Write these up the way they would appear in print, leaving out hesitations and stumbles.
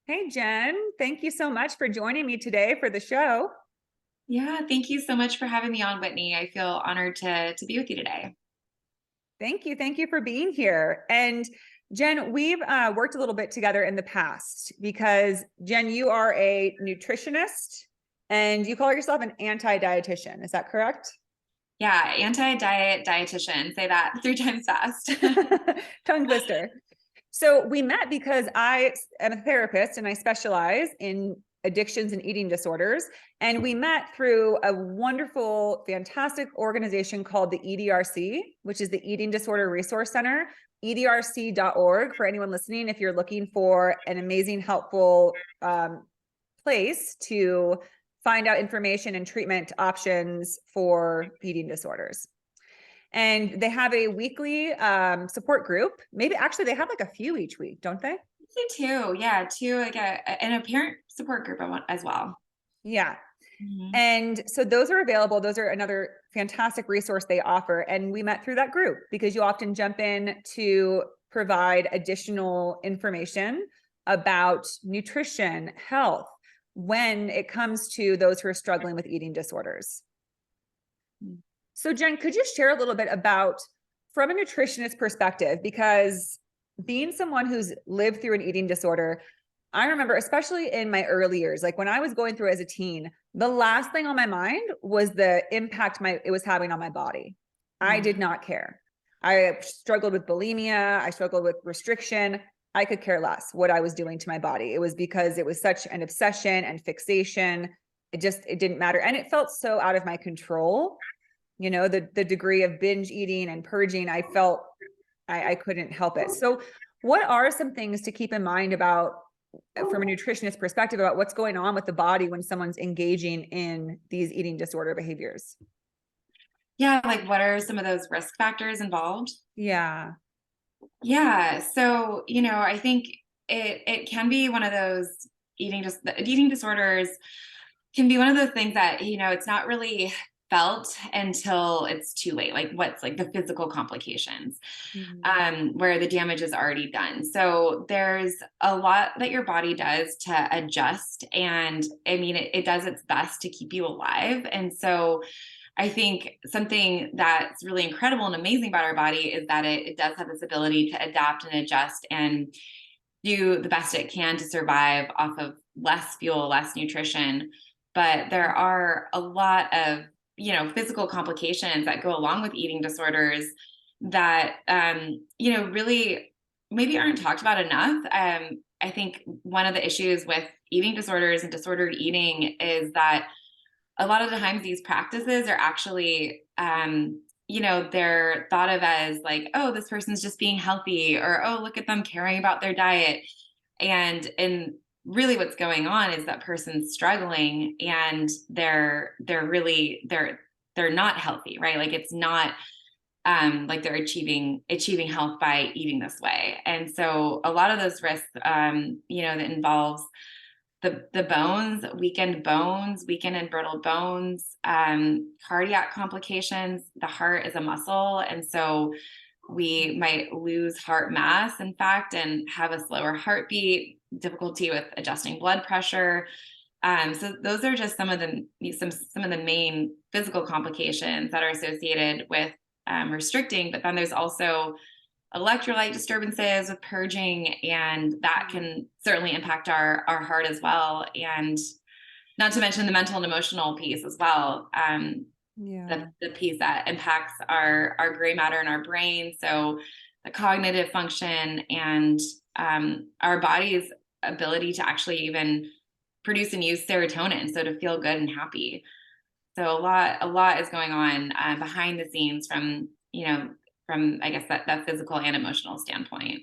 Hey, Jen, thank you so much for joining me today for the show. Yeah, thank you so much for having me on, Whitney. I feel honored to be with you today. Thank you. Thank you for being here. And Jen, we've worked a little bit together in the past because, Jen, you are a nutritionist and you call yourself an anti-dietitian. Is that correct? Yeah, anti-diet dietitian. Say that three times fast. Tongue twister. So we met because I am a therapist and I specialize in addictions and eating disorders. And we met through a wonderful, fantastic organization called the EDRC, which is the Eating Disorder Resource Center, edrc.org for anyone listening. If you're looking for an amazing, helpful place to find out information and treatment options for eating disorders. And they have a weekly support group. Maybe actually they have like a few each week, don't they? Me too. Yeah, two like and a parent support group as well. Yeah. Mhm. And so those are available. Those are another fantastic resource they offer. And we met through that group because you often jump in to provide additional information about nutrition, health, when it comes to those who are struggling with eating disorders. So, Jen, could you share a little bit about, from a nutritionist perspective, because being someone who's lived through an eating disorder, I remember, especially in my early years, like when I was going through as a teen, the last thing on my mind was the impact it was having on my body. I Mm. did not care. I struggled with bulimia. I struggled with restriction. I could care less what I was doing to my body. It was because it was such an obsession and fixation. It didn't matter. And it felt so out of my control. The degree of binge eating and purging, I felt I couldn't help it. So what are some things to keep in mind about, from a nutritionist perspective, about what's going on with the body when someone's engaging in these eating disorder behaviors? Yeah, like what are some of those risk factors involved? Yeah. Yeah, so I think it can be one of those eating disorders can be one of those things that it's not really felt until it's too late, like what's like the physical complications, Mhm. where the damage is already done. So there's a lot that your body does to adjust, and I mean it does its best to keep you alive. And so I think something that's really incredible and amazing about our body is that it does have this ability to adapt and adjust and do the best it can to survive off of less fuel, less nutrition. But there are a lot of, physical complications that go along with eating disorders that, really maybe aren't talked about enough. I think one of the issues with eating disorders and disordered eating is that a lot of the times these practices are actually they're thought of as like, oh, this person's just being healthy, or oh, look at them caring about their diet. And really what's going on is that person's struggling, and they're not healthy, right? Like it's not like they're achieving health by eating this way. And so a lot of those risks that involves the bones, weakened and brittle bones, cardiac complications. The heart is a muscle, and so we might lose heart mass, in fact, and have a slower heartbeat, difficulty with adjusting blood pressure. So those are just some of the main physical complications that are associated with restricting. But then there's also electrolyte disturbances with purging, and that can certainly impact our heart as well. And not to mention the mental and emotional piece as well. Yeah. The piece that impacts our gray matter in our brain. So the cognitive function and our body's ability to actually even produce and use serotonin. So to feel good and happy. So a lot is going on behind the scenes from I guess that physical and emotional standpoint.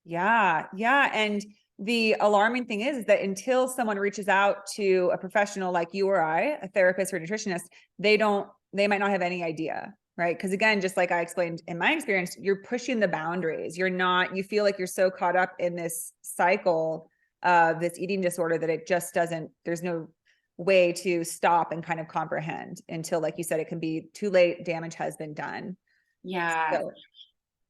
Yeah. Yeah. And the alarming thing is that until someone reaches out to a professional like you or I, a therapist or nutritionist, they might not have any idea. Right. Because again, just like I explained in my experience, you're pushing the boundaries. You feel like you're so caught up in this cycle of this eating disorder that it just doesn't, there's no way to stop and kind of comprehend until, like you said, it can be too late, damage has been done. Yeah. So,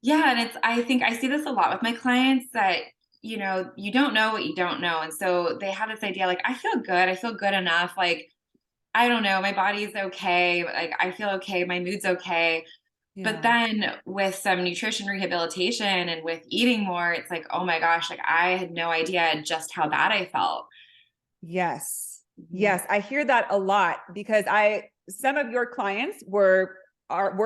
Yeah, and I think I see this a lot with my clients that you know, you don't know what you don't know. And so they have this idea like, I feel good. I feel good enough. Like, I don't know, my body's okay. Like, I feel okay. My mood's okay. But Yeah. then with some nutrition rehabilitation and with eating more, it's like, oh my gosh, like I had no idea just how bad I felt. Yes. Mhm. Yes. I hear that a lot because some of your clients were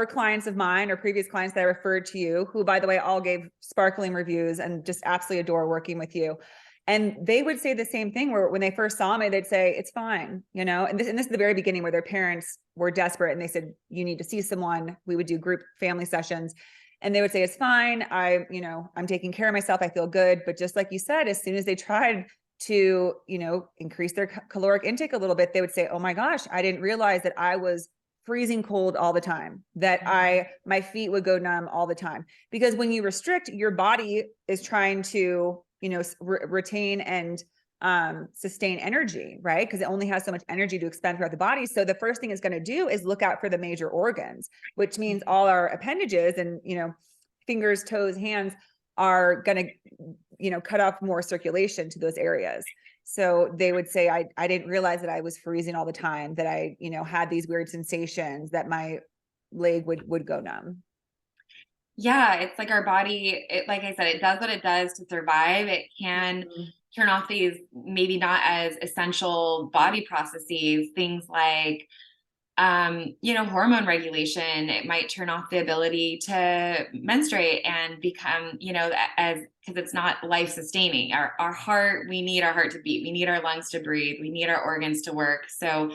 clients of mine or previous clients that I referred to you, who, by the way, all gave sparkling reviews and just absolutely adore working with you. And they would say the same thing where when they first saw me, they'd say, it's fine, you know, and this is the very beginning where their parents were desperate and they said, you need to see someone. We would do group family sessions. And they would say, it's fine. I'm taking care of myself. I feel good. But just like you said, as soon as they tried to, increase their caloric intake a little bit, they would say, oh my gosh, I didn't realize that I was freezing cold all the time, that my feet would go numb all the time. Because when you restrict, your body is trying to, retain and sustain energy, right? Because it only has so much energy to expend throughout the body. So the first thing it's going to do is look out for the major organs, which means all our appendages and, fingers, toes, hands are going to, cut off more circulation to those areas. So they would say, I didn't realize that I was freezing all the time, that I, had these weird sensations, that my leg would go numb. Yeah, it's like our body, like I said, it does what it does to survive. It can Mhm. turn off these maybe not as essential body processes, things like hormone regulation. It might turn off the ability to menstruate and become, as because it's not life sustaining. Our heart, we need our heart to beat. We need our lungs to breathe. We need our organs to work. So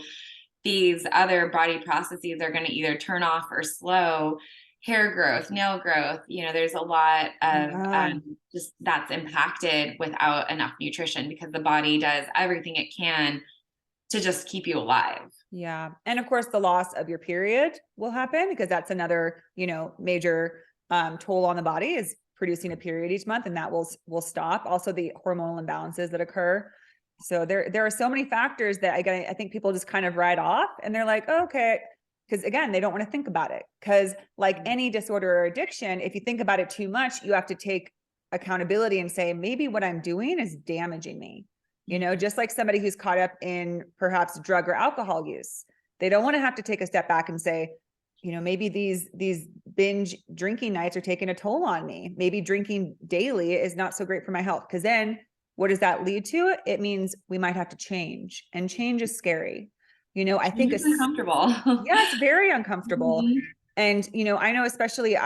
these other body processes are going to either turn off or slow hair growth, nail growth. There's a lot of Yeah. just that's impacted without enough nutrition because the body does everything it can to just keep you alive. Yeah. And of course, the loss of your period will happen because that's another, major toll on the body is producing a period each month, and that will stop. Also, the hormonal imbalances that occur. So there are so many factors that I think people just kind of write off, and they're like, oh, okay, because again, they don't want to think about it. Because like any disorder or addiction, if you think about it too much, you have to take accountability and say, maybe what I'm doing is damaging me. Just like somebody who's caught up in perhaps drug or alcohol use, they don't want to have to take a step back and say, maybe these binge drinking nights are taking a toll on me. Maybe drinking daily is not so great for my health. Because then what does that lead to? It means we might have to change, and change is scary. I think It's uncomfortable. yeah, it's very uncomfortable. Mhm. And, I know especially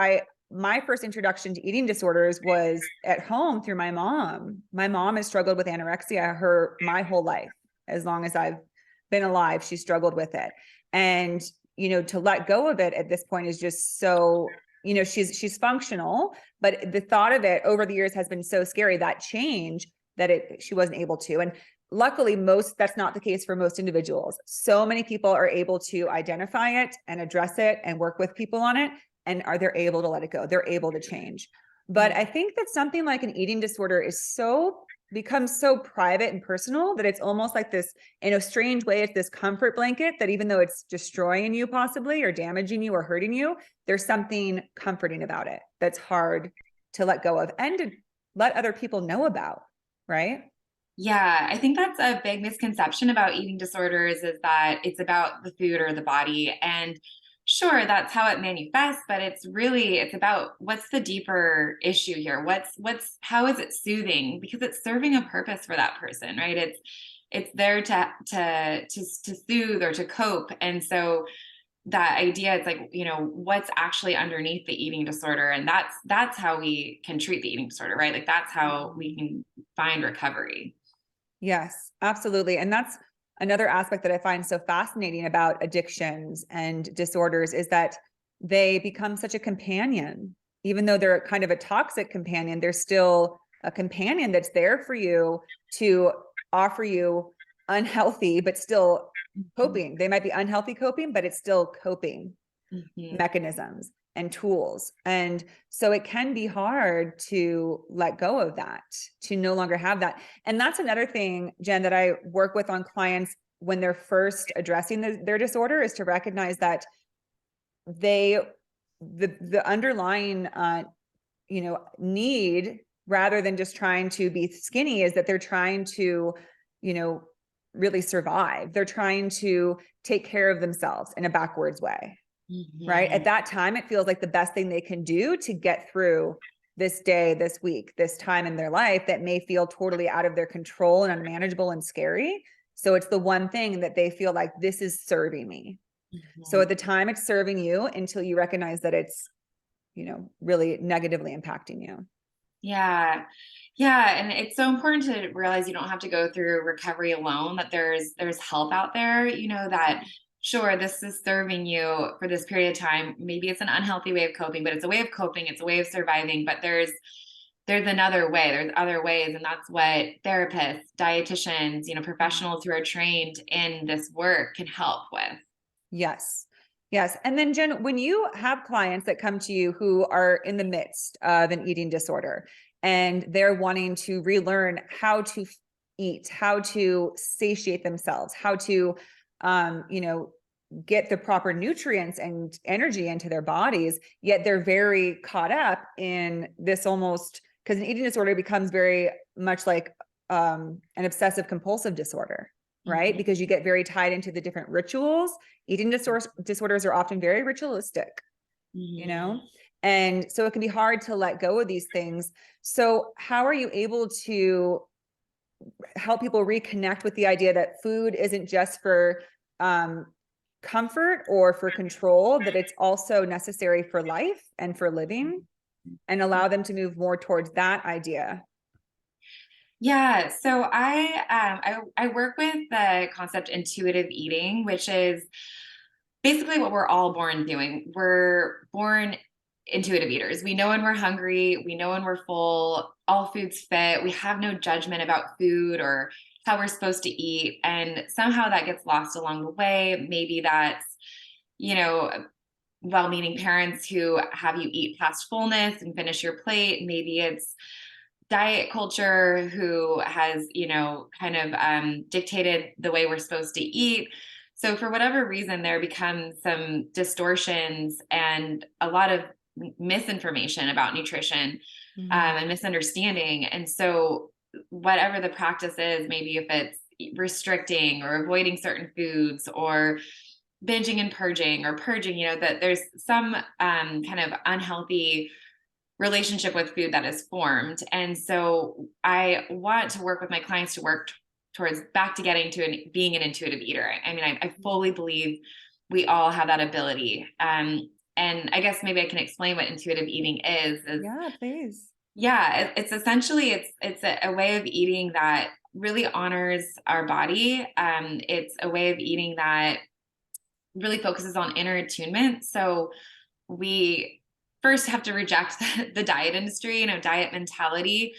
my first introduction to eating disorders was at home through my mom. My mom has struggled with anorexia my whole life. As long as I've been alive, she struggled with it. And, to let go of it at this point is just so, she's functional, but the thought of it over the years has been so scary, that change, that she wasn't able to. And luckily, that's not the case for most individuals. So many people are able to identify it and address it and work with people on it, and they're able to let it go. They're able to change. But I think that something like an eating disorder becomes so private and personal that it's almost like this, in a strange way, it's this comfort blanket that even though it's destroying you possibly or damaging you or hurting you, there's something comforting about it that's hard to let go of and to let other people know about, right? Yeah, I think that's a big misconception about eating disorders is that it's about the food or the body. And sure, that's how it manifests, but it's about what's the deeper issue here? How is it soothing? Because it's serving a purpose for that person, right? It's there to soothe or to cope. And so that idea, it's like, what's actually underneath the eating disorder. And that's how we can treat the eating disorder, right? Like that's how we can find recovery. Yes, absolutely. And that's another aspect that I find so fascinating about addictions and disorders is that they become such a companion. Even though they're kind of a toxic companion, they're still a companion that's there for you to offer you unhealthy, but still Mhm. coping. They might be unhealthy coping, but it's still coping Mhm. mechanisms and tools. And so it can be hard to let go of that, to no longer have that. And that's another thing, Jen, that I work with on clients when they're first addressing their disorder, is to recognize that the underlying need rather than just trying to be skinny, is that they're trying to, you know, really survive. They're trying to take care of themselves in a backwards way, right? At that time, it feels like the best thing they can do to get through this day, this week, this time in their life that may feel totally out of their control and unmanageable and scary. So it's the one thing that they feel like, this is serving me. So at the time, it's serving you until you recognize that it's, you know, really negatively impacting you. Yeah. Yeah. And it's so important to realize you don't have to go through recovery alone, that there's help out there, you know, that sure, this is serving you for this period of time. Maybe it's an unhealthy way of coping, but it's a way of coping. It's a way of surviving, but there's another way, there's other ways. And that's what therapists, dietitians, you know, professionals who are trained in this work can help with. Yes. Yes. And then Jen, when you have clients that come to you who are in the midst of an eating disorder and they're wanting to relearn how to eat, how to satiate themselves, how to, you know, get the proper nutrients and energy into their bodies, yet they're very caught up in this almost, because an eating disorder becomes very much like an obsessive compulsive disorder, right? Because you get very tied into the different rituals. Eating disorders are often very ritualistic, you know? And so it can be hard to let go of these things. So how are you able to help people reconnect with the idea that food isn't just for comfort or for control, that it's also necessary for life and for living, and allow them to move more towards that idea? Yeah, so I work with the concept intuitive eating, which is basically what we're all born doing. We're born intuitive eaters. We know when we're hungry, we know when we're full, all foods fit. We have no judgment about food or how we're supposed to eat. And somehow that gets lost along the way. Maybe that's, you know, well-meaning parents who have you eat past fullness and finish your plate. Maybe it's diet culture who has, you know, kind of dictated the way we're supposed to eat. So for whatever reason, there becomes some distortions and a lot of misinformation about nutrition and misunderstanding. And so whatever the practice is, maybe if it's restricting or avoiding certain foods or binging and purging or purging, you know, that there's some kind of unhealthy relationship with food that is formed. And so I want to work with my clients to work towards back to getting to being an intuitive eater. I mean, I fully believe we all have that ability. And I guess maybe I can explain what intuitive eating is. Yeah, please. Yeah, it's essentially, it's a way of eating that really honors our body. It's a way of eating that really focuses on inner attunement. So we first have to reject the diet industry, you know, diet mentality.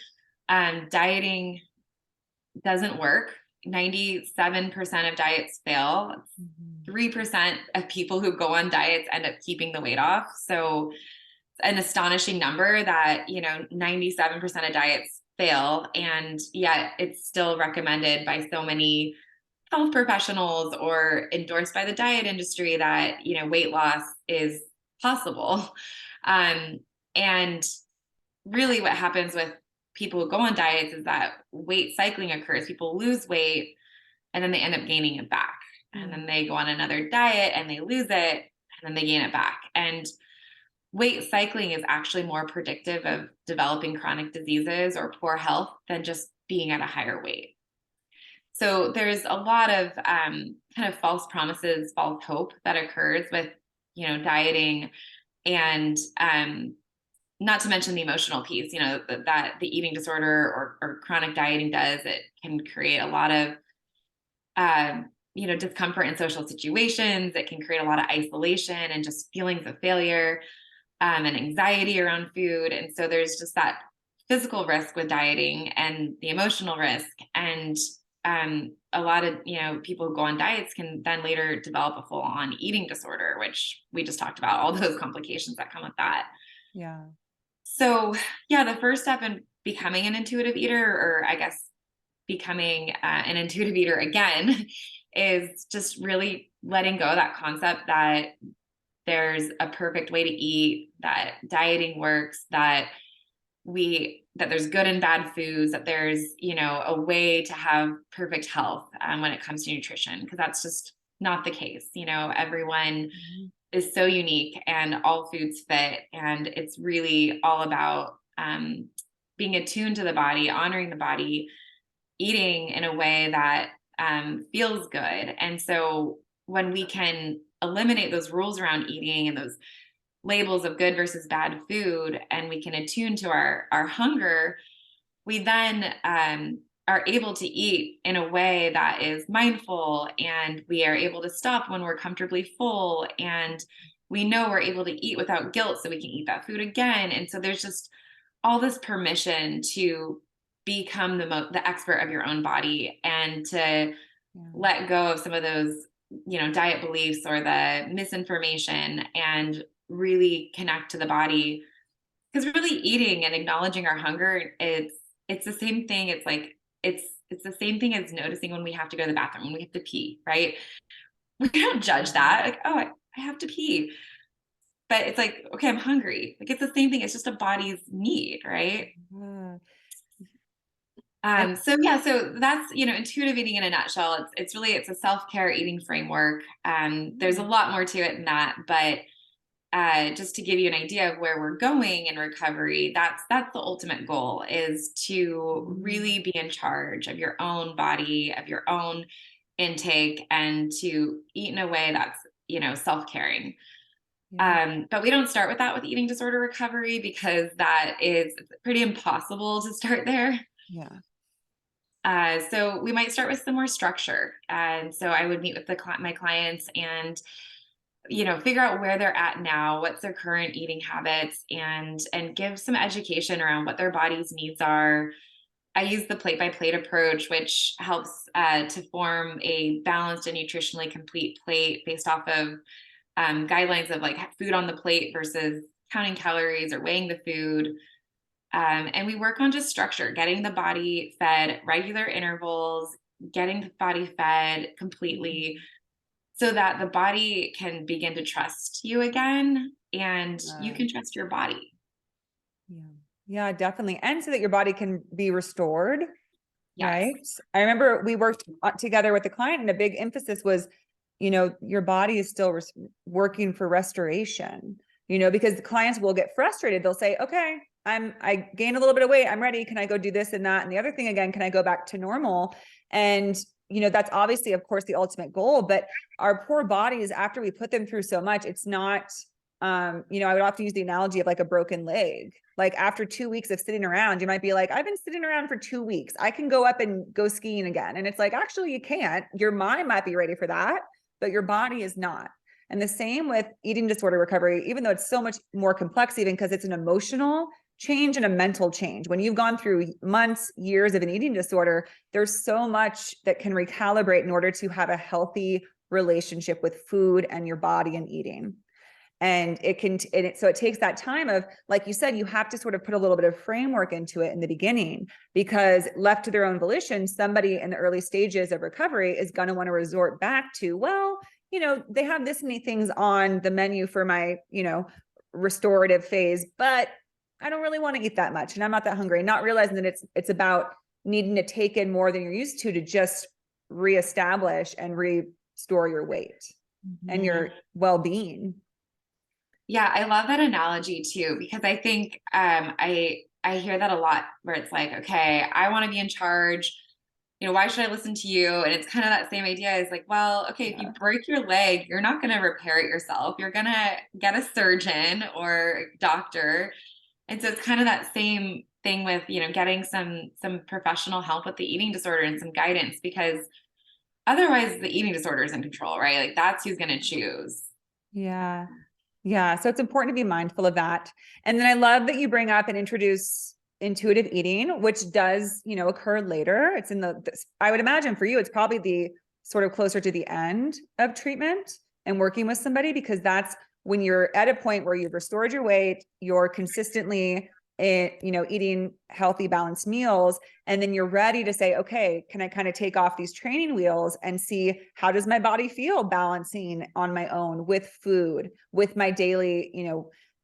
Dieting doesn't work. 97% of diets fail. 3% of people who go on diets end up keeping the weight off. So an astonishing number that, you know, 97% of diets fail. And yet it's still recommended by so many health professionals or endorsed by the diet industry that, you know, weight loss is possible. And really what happens with people who go on diets is that weight cycling occurs. People lose weight and then they end up gaining it back. And then they go on another diet and they lose it and then they gain it back. And weight cycling is actually more predictive of developing chronic diseases or poor health than just being at a higher weight. So there's a lot of kind of false promises, false hope that occurs with, you know, dieting, and not to mention the emotional piece, you know, that the eating disorder or chronic dieting does. It can create a lot of, you know, discomfort in social situations. It can create a lot of isolation and just feelings of failure and anxiety around food. And so there's just that physical risk with dieting and the emotional risk. And a lot of, you know, people who go on diets can then later develop a full-on eating disorder, which we just talked about, all those complications that come with that. Yeah. So yeah, the first step in becoming an intuitive eater, or I guess becoming an intuitive eater again, is just really letting go of that concept that there's a perfect way to eat, that dieting works, that that there's good and bad foods, that there's, a way to have perfect health when it comes to nutrition, because that's just not the case. Everyone is so unique and all foods fit. And it's really all about being attuned to the body, honoring the body, eating in a way that feels good. And so when we can eliminate those rules around eating and those labels of good versus bad food, and we can attune to our hunger, we then are able to eat in a way that is mindful, and we are able to stop when we're comfortably full, and we know we're able to eat without guilt so we can eat that food again. And so there's just all this permission to become the expert of your own body, and to let go of some of those diet beliefs or the misinformation, and really connect to the body. Because really eating and acknowledging our hunger, it's the same thing. It's like it's the same thing as noticing when we have to go to the bathroom, when we have to pee, right? We don't judge that, like, oh, I have to pee. But it's like, okay, I'm hungry. Like, it's the same thing. It's just a body's need, right? So that's, intuitive eating in a nutshell. It's really, it's a self-care eating framework. There's a lot more to it than that, but just to give you an idea of where we're going in recovery, that's the ultimate goal, is to really be in charge of your own body, of your own intake, and to eat in a way that's, self-caring. But we don't start with that with eating disorder recovery, because that is pretty impossible to start there. So we might start with some more structure. And so I would meet with my clients and, figure out where they're at now, what's their current eating habits, and give some education around what their body's needs are. I use the plate by plate approach, which helps to form a balanced and nutritionally complete plate based off of guidelines of like food on the plate versus counting calories or weighing the food. And we work on just structure, getting the body fed regular intervals, getting the body fed completely, so that the body can begin to trust you again, and you can trust your body. Yeah, definitely. And so that your body can be restored. Yes. Right. I remember we worked together with the client, and a big emphasis was, your body is still working for restoration, because the clients will get frustrated. They'll say, okay, I gained a little bit of weight. I'm ready. Can I go do this and that? And the other thing again, can I go back to normal? And, that's obviously, of course, the ultimate goal, but our poor bodies, after we put them through so much, it's not, I would often use the analogy of like a broken leg. Like after 2 weeks of sitting around, you might be like, I've been sitting around for 2 weeks. I can go up and go skiing again. And it's like, actually you can't. Your mind might be ready for that, but your body is not. And the same with eating disorder recovery, even though it's so much more complex, even because it's an emotional change and a mental change. When you've gone through months, years of an eating disorder, there's so much that can recalibrate in order to have a healthy relationship with food and your body and eating. And so it takes that time of, like you said, you have to sort of put a little bit of framework into it in the beginning, because left to their own volition, somebody in the early stages of recovery is going to want to resort back to, well, they have this many things on the menu for my, restorative phase, but I don't really want to eat that much, and I'm not that hungry, not realizing that it's about needing to take in more than you're used to just reestablish and restore your weight and your well-being. Yeah, I love that analogy too, because I think I hear that a lot, where it's like, okay, I want to be in charge. Why should I listen to you? And it's kind of that same idea. Is like, well, okay, if you break your leg, you're not going to repair it yourself. You're going to get a surgeon or doctor. And so it's kind of that same thing with, getting some professional help with the eating disorder and some guidance, because otherwise the eating disorder is in control, right? Like that's who's going to choose. Yeah. Yeah. So it's important to be mindful of that. And then I love that you bring up and introduce intuitive eating, which does, occur later. It's in I would imagine for you, it's probably the sort of closer to the end of treatment and working with somebody, because that's when you're at a point where you've restored your weight, you're consistently, eating healthy, balanced meals. And then you're ready to say, okay, can I kind of take off these training wheels and see, how does my body feel balancing on my own with food, with my daily,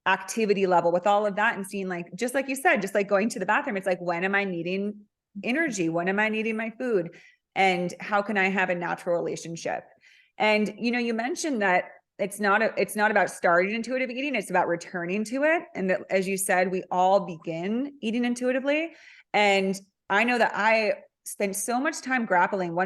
activity level, with all of that, and seeing like, just like you said, just like going to the bathroom, it's like, when am I needing energy? When am I needing my food? And how can I have a natural relationship? And, you mentioned that it's not about starting intuitive eating. It's about returning to it. And that, as you said, we all begin eating intuitively. And I know that I spent so much time grappling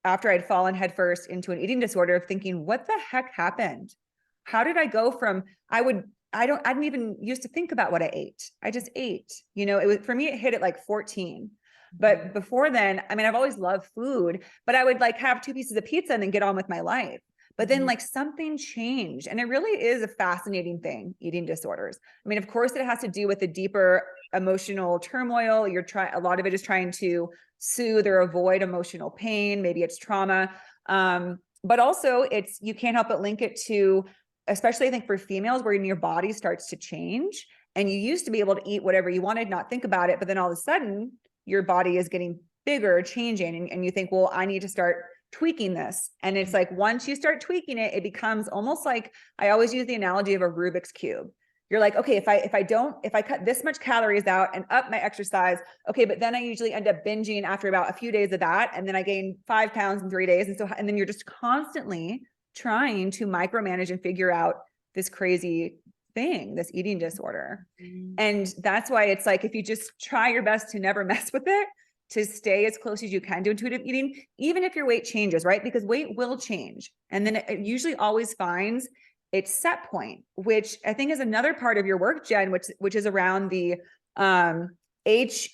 after I'd fallen headfirst into an eating disorder, of thinking, what the heck happened? How did I go from, I didn't even used to think about what I ate. I just ate, it was, for me, it hit at like 14. But before then, I mean, I've always loved food, but I would like have 2 pieces of pizza and then get on with my life. But then like something changed, and it really is a fascinating thing, eating disorders. I mean, of course it has to do with the deeper emotional turmoil. A lot of it is trying to soothe or avoid emotional pain. Maybe it's trauma. But also you can't help but link it to, especially I think for females, where your body starts to change, and you used to be able to eat whatever you wanted, not think about it. But then all of a sudden your body is getting bigger, changing. And you think, well, I need to start tweaking this. And it's like, once you start tweaking it, it becomes almost like, I always use the analogy of a Rubik's Cube. You're like, okay, if I cut this much calories out and up my exercise, okay, but then I usually end up binging after about a few days of that. And then I gain 5 pounds in 3 days. And then you're just constantly trying to micromanage and figure out this crazy thing, this eating disorder. And that's why it's like, if you just try your best to never mess with it, to stay as close as you can to intuitive eating, even if your weight changes, right? Because weight will change. And then it usually always finds its set point, which I think is another part of your work, Jen, which is around the HEAS.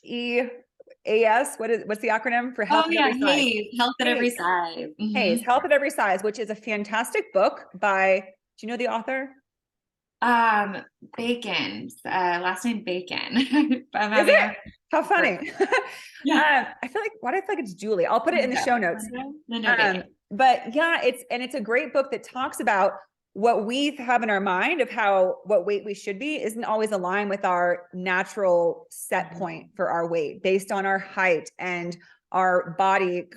What's the acronym for health at every size? HAES, health at every size. HAES, health at every size, which is a fantastic book by, do you know the author? Bacon, last name Bacon. Is it? How funny. Yeah. I feel like, why do I feel like it's Julie? I'll put it in the show notes. Bacon. But yeah, it's a great book that talks about what we have in our mind of what weight we should be isn't always aligned with our natural set point for our weight, based on our height and our body,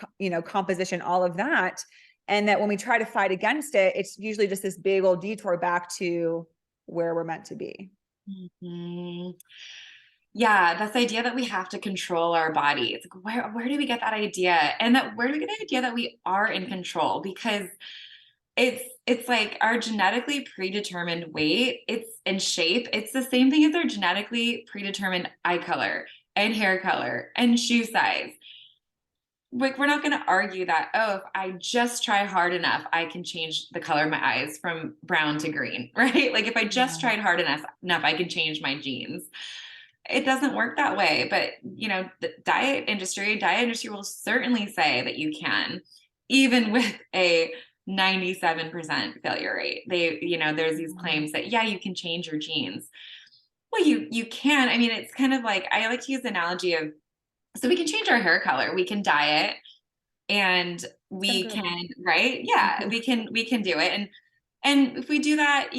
composition, all of that. And that when we try to fight against it, it's usually just this big old detour back to where we're meant to be. Yeah, that's the idea that we have to control our body. It's like, where do we get that idea? And where do we get the idea that we are in control? Because it's like our genetically predetermined weight, it's in shape. It's the same thing as our genetically predetermined eye color and hair color and shoe size. Like, we're not going to argue that, oh, if I just try hard enough, I can change the color of my eyes from brown to green, right? Like, if I just tried hard enough, I can change my genes. It doesn't work that way. But, the diet industry will certainly say that you can, even with a 97% failure rate. There's these claims that, yeah, you can change your genes. Well, you can. I mean, it's kind of like, I like to use the analogy of, so we can change our hair color, we can dye it, and we can, right? Yeah, we can do it. And if we do that,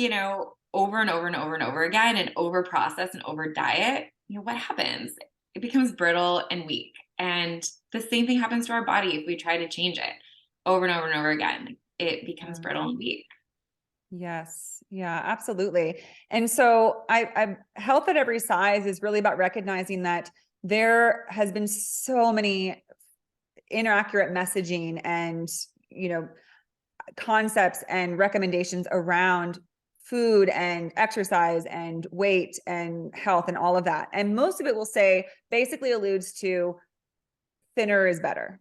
over and over and over and over again, and over process and over diet, what happens? It becomes brittle and weak. And the same thing happens to our body if we try to change it over and over and over again. It becomes brittle and weak. Yes. Yeah, absolutely. And so I health at every size is really about recognizing that there has been so many inaccurate messaging and, concepts and recommendations around food and exercise and weight and health and all of that. And most of it will say, basically alludes to thinner is better.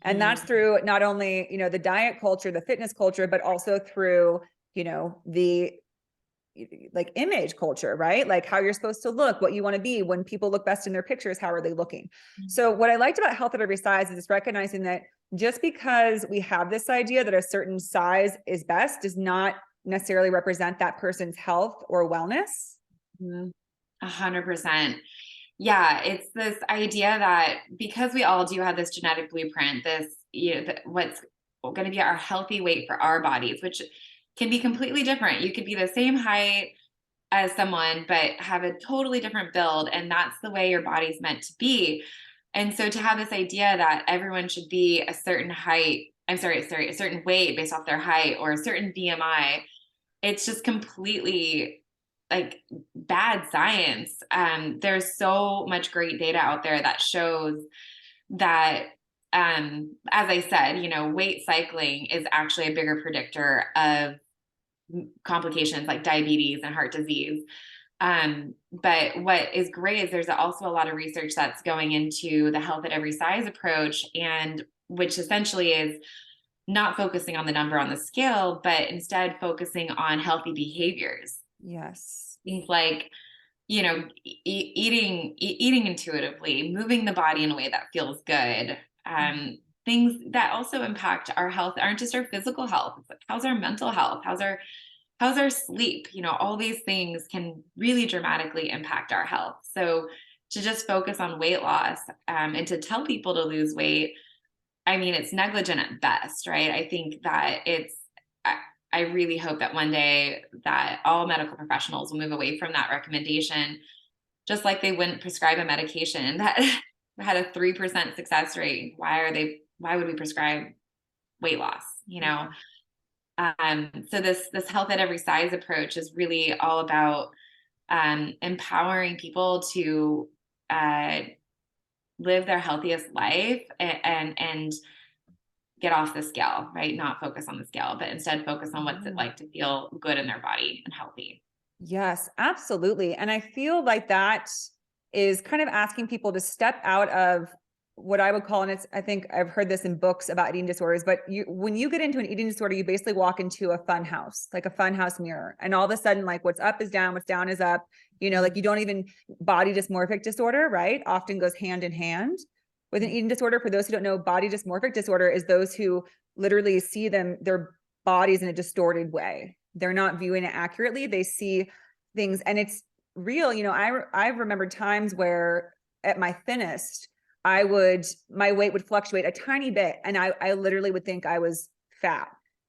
And that's through not only, the diet culture, the fitness culture, but also through, the like image culture, right? Like how you're supposed to look, what you want to be. When people look best in their pictures, how are they looking? So what I liked about health at every size is recognizing that just because we have this idea that a certain size is best does not necessarily represent that person's health or wellness. 100%. Yeah, it's this idea that because we all do have this genetic blueprint, this, what's going to be our healthy weight for our bodies, which can be completely different. You could be the same height as someone, but have a totally different build. And that's the way your body's meant to be. And so to have this idea that everyone should be a certain height, a certain weight based off their height or a certain BMI, it's just completely like bad science. There's so much great data out there that shows that, as I said, you know, weight cycling is actually a bigger predictor of complications like diabetes and heart disease. But what is great is there's also a lot of research that's going into the health at every size approach, and which essentially is not focusing on the number on the scale, but instead focusing on healthy behaviors. Yes. Things like, you know, eating intuitively, moving the body in a way that feels good. Things that also impact our health aren't just our physical health. It's like, how's our mental health? How's our sleep? You know, all these things can really dramatically impact our health. So to just focus on weight loss, and to tell people to lose weight, I mean, it's negligent at best, right? I think that I really hope that one day that all medical professionals will move away from that recommendation, just like they wouldn't prescribe a medication that had a 3% success rate. Why would we prescribe weight loss? You know? So this health at every size approach is really all about empowering people to live their healthiest life and get off the scale, right? Not focus on the scale, but instead focus on what's it like to feel good in their body and healthy. Yes, absolutely. And I feel like that is kind of asking people to step out of what I would call, and I think I've heard this in books about eating disorders, but when you get into an eating disorder, you basically walk into a fun house, like a fun house mirror. And all of a sudden, like what's up is down, what's down is up, you know, like you don't even body dysmorphic disorder, right? Often goes hand in hand with an eating disorder. For those who don't know, body dysmorphic disorder is those who literally see their bodies in a distorted way. They're not viewing it accurately. They see things, and it's real. You know, I remember times where at my thinnest, my weight would fluctuate a tiny bit, and I literally would think I was fat,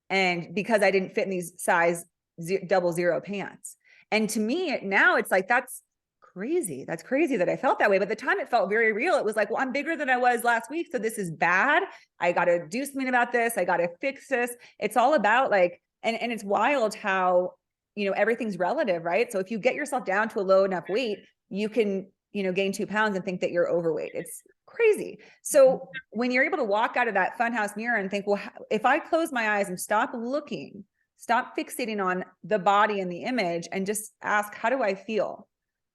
and because I didn't fit in these size 00 pants. And to me now it's like, that's crazy. That's crazy that I felt that way. But at the time it felt very real. It was like, well, I'm bigger than I was last week, so this is bad. I got to do something about this. I got to fix this. It's all about like, and it's wild how, you know, everything's relative, right? So if you get yourself down to a low enough weight, you can, you know, gain 2 pounds and think that you're overweight. It's crazy. So when you're able to walk out of that funhouse mirror and think, well, if I close my eyes and stop looking, stop fixating on the body and the image, and just ask, how do I feel?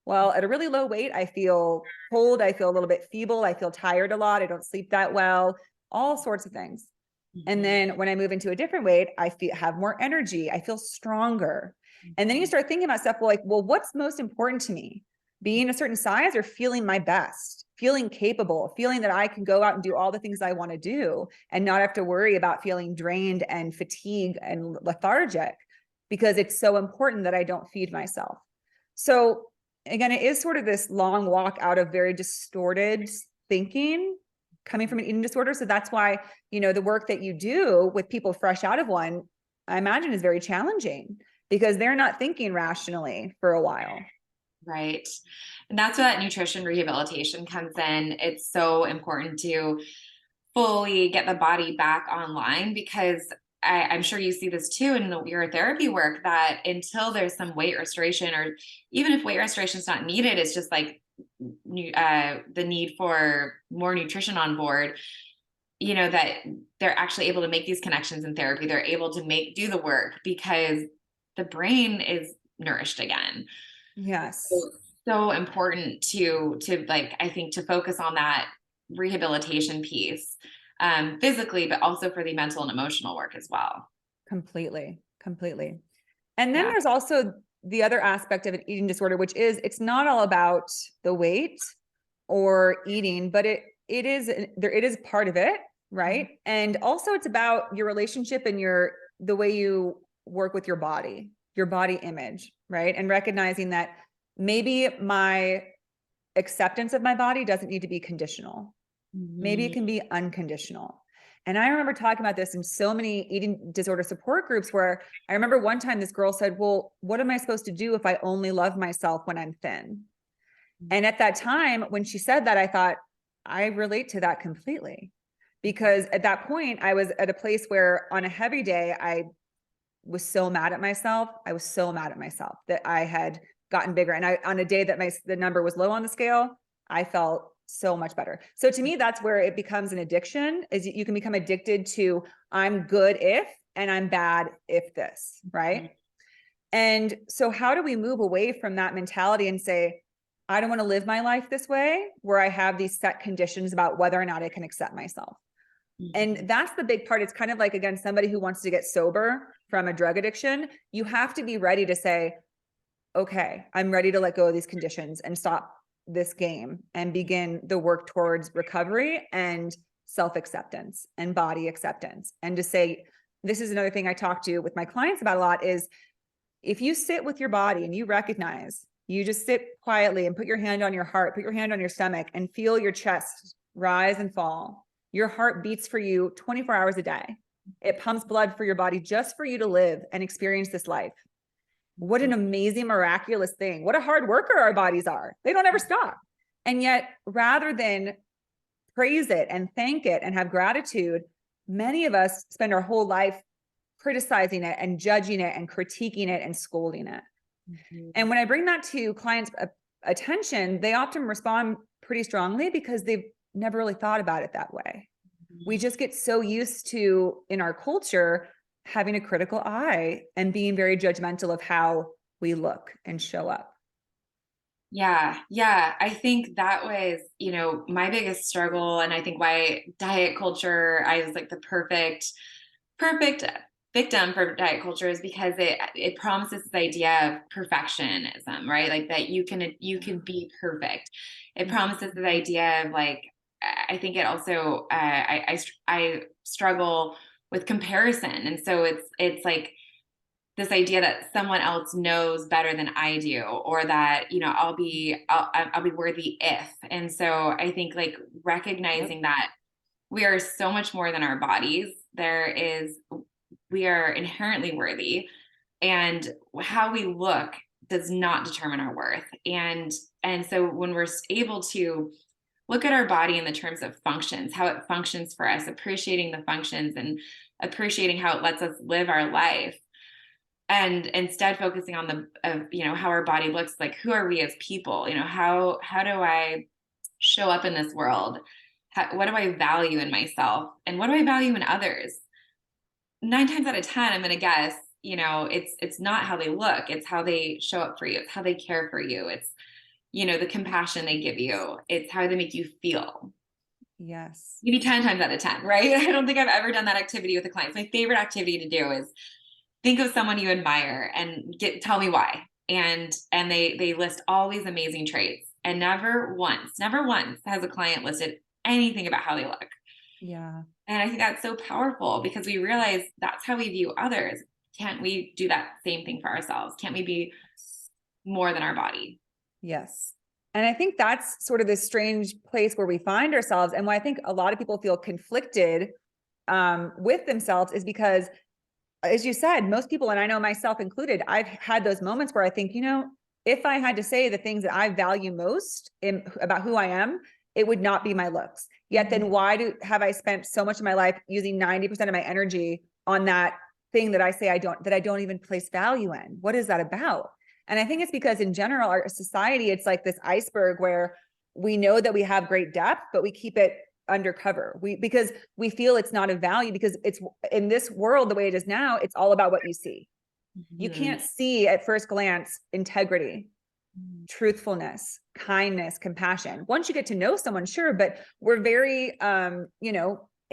Well, at a really low weight, I feel cold. I feel a little bit feeble. I feel tired a lot. I don't sleep that well, all sorts of things. And then when I move into a different weight, I have more energy. I feel stronger. And then you start thinking about stuff like, well, what's most important to me? Being a certain size or feeling my best, feeling capable, feeling that I can go out and do all the things I want to do and not have to worry about feeling drained and fatigued and lethargic, because it's so important that I don't feed myself. So again, it is sort of this long walk out of very distorted thinking coming from an eating disorder. So that's why, you know, the work that you do with people fresh out of one, I imagine is very challenging, because they're not thinking rationally for a while. Right. And that's where that nutrition rehabilitation comes in. It's so important to fully get the body back online, because I'm sure you see this too in your therapy work, that until there's some weight restoration, or even if weight restoration is not needed, it's just like the need for more nutrition on board, you know, that they're actually able to make these connections in therapy. They're able to do the work because the brain is nourished again. Yes. So important to like, I think, to focus on that rehabilitation piece, physically, but also for the mental and emotional work as well. Completely. And then there's also the other aspect of an eating disorder, which is it's not all about the weight or eating, but it is part of it, right? And also it's about your relationship and the way you work with your body image, right? And recognizing that maybe my acceptance of my body doesn't need to be conditional. Maybe it can be unconditional. And I remember talking about this in so many eating disorder support groups, where I remember one time this girl said, well, what am I supposed to do if I only love myself when I'm thin? And at that time, when she said that, I thought, I relate to that completely, because at that point I was at a place where on a heavy day, I was so mad at myself. I was so mad at myself that I had gotten bigger. And on a day that the number was low on the scale, I felt so much better. So to me, that's where it becomes an addiction, is you can become addicted to, I'm good if, and I'm bad if this, right? And so how do we move away from that mentality and say, I don't want to live my life this way, where I have these set conditions about whether or not I can accept myself. And that's the big part. It's kind of like, again, somebody who wants to get sober from a drug addiction, you have to be ready to say, okay, I'm ready to let go of these conditions and stop this game and begin the work towards recovery and self-acceptance and body acceptance. And to say, this is another thing I talk to with my clients about a lot, is if you sit with your body and you recognize, you just sit quietly and put your hand on your heart, put your hand on your stomach and feel your chest rise and fall. Your heart beats for you 24 hours a day. It pumps blood for your body just for you to live and experience this life. What an amazing, miraculous thing. What a hard worker our bodies are. They don't ever stop. And yet, rather than praise it and thank it and have gratitude, many of us spend our whole life criticizing it and judging it and critiquing it and scolding it. And when I bring that to clients' attention, they often respond pretty strongly because they've never really thought about it that way. We just get so used to, in our culture, having a critical eye and being very judgmental of how we look and show up. Yeah. I think that was, my biggest struggle. And I think why diet culture, I was like the perfect victim for diet culture, is because it promises this idea of perfectionism, right? Like that you can be perfect. It promises this idea of like, I think it also, I struggle with comparison. And so it's like this idea that someone else knows better than I do, or that, I'll be worthy if. And so I think like recognizing that we are so much more than our bodies. We are inherently worthy, and how we look does not determine our worth. And so when we're able to look at our body in the terms of functions, how it functions for us, appreciating the functions and appreciating how it lets us live our life, and instead focusing on how our body looks, like who are we as people? How do I show up in this world? What do I value in myself, and what do I value in others? 9 times out of 10, I'm going to guess, it's not how they look, it's how they show up for you. It's how they care for you. It's, the compassion they give you. It's how they make you feel. Yes. Maybe 10 times out of 10, right? I don't think I've ever done that activity with a client. My favorite activity to do is think of someone you admire and tell me why. And they list all these amazing traits. And never once has a client listed anything about how they look. Yeah. And I think that's so powerful, because we realize that's how we view others. Can't we do that same thing for ourselves? Can't we be more than our body? Yes. And I think that's sort of this strange place where we find ourselves. And why I think a lot of people feel conflicted with themselves is because, as you said, most people, and I know myself included, I've had those moments where I think, if I had to say the things that I value most about who I am, it would not be my looks. Yet then why have I spent so much of my life using 90% of my energy on that thing that I say I don't even place value in? What is that about? And I think it's because in general, our society, it's like this iceberg where we know that we have great depth, but we keep it undercover. Because we feel it's not of value, because it's in this world, the way it is now, it's all about what you see. You can't see at first glance integrity, truthfulness, kindness, compassion. Once you get to know someone, sure, but we're very,